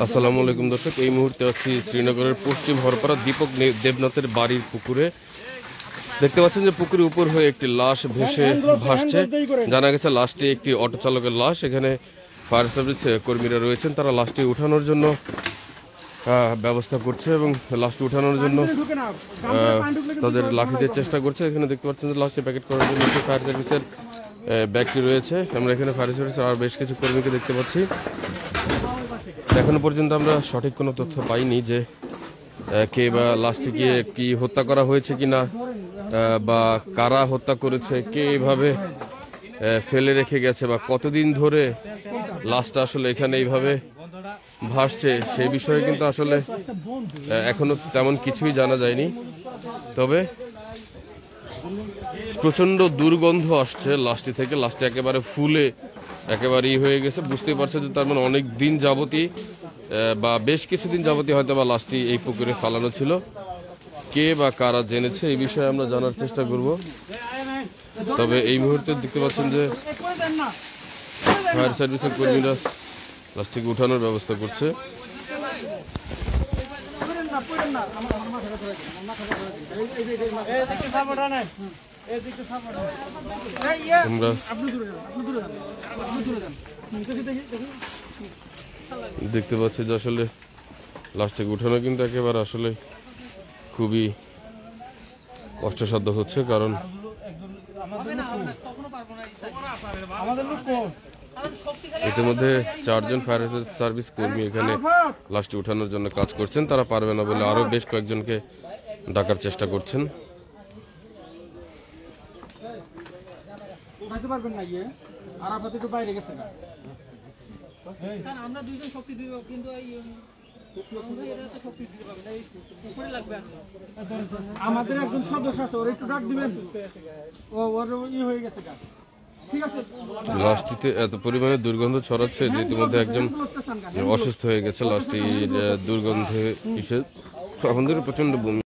আসসালামু আলাইকুম দর্শক, এই মুহূর্তে আছি শ্রীনগরের পশ্চিম হরপাড়া দীপক দেবনাথের বাড়ির পুকুরে। দেখতে পাচ্ছেন যে পুকুরের উপর হয়ে একটি লাশ ভেসে ভাসছে। জানা গেছে লাশটি একটি অটো চালকের লাশ। এখানে ফায়ার সার্ভিস কর্মীরা রয়েছেন, তারা লাশটি উঠানোর জন্য ব্যবস্থা করছে এবং লাশটি উঠানোর জন্য তাদের লাঠি দিয়ে চেষ্টা করছে। এখানে দেখতে পাচ্ছেন যে লাশটি প্যাকেট করার জন্য ফায়ার সার্ভিসের ব্যাগটি রয়েছে। আমরা এখানে ফায়ার সার্ভিসের আর বেশ কিছু কর্মীকে দেখতে পাচ্ছি। এখনো পর্যন্ত আমরা সঠিক কোনো তথ্য পাইনি যে কে বা লাশটিকে কি হত্যা করা হয়েছে কিনা বা কারা হত্যা করেছে, কে এভাবে ফেলে রেখে গেছে বা কতদিন ধরে লাশটা আসলে এখানে এইভাবে ভাসছে সেই বিষয়ে কিন্তু আসলে এখনো তেমন কিছুই জানা যায়নি। তবে প্রচন্ড দুর্গন্ধ আসছে লাশটি থেকে। লাশটি একেবারে ফুলে একেবারে হয়ে গেছে, বুঝতেই পারছে যে তার মানে অনেক দিন যাবতীয় বা বেশ কিছুদিন যাবতীয় হয়তো বা লাশটি এই পুকুরে ফালানো ছিল। কে বা কারা জেনেছে এই বিষয়ে আমরা জানার চেষ্টা করব। তবে এই মুহূর্তে দেখতে পাচ্ছেন যে ফায়ার সার্ভিসের কর্মীরা লাশটিকে উঠানোর ব্যবস্থা করছে। আমরা দেখতে পাচ্ছি যে আসলে লাশটিকে উঠানো কিন্তু একেবারে আসলে খুবই কষ্টসাধ্য হচ্ছে, কারণ ইতিমধ্যে 4 জন ফায়ার সার্ভিস কর্মী এখানে লাশটি উঠানোর জন্য কাজ করছেন। তারা পারবে না বলে আরো বেশ কয়েকজনকে ডাকার চেষ্টা করছেন। আমাদের একজন সদস্য আছে, ওর একটু ডাক দিবেন। ওর হয়ে গেছে। লাশটিতে এত পরিমাণে দুর্গন্ধ ছড়াচ্ছে যে ইতিমধ্যে একজন অসুস্থ হয়ে গেছে। লাশটির দুর্গন্ধে প্রচন্ড বমি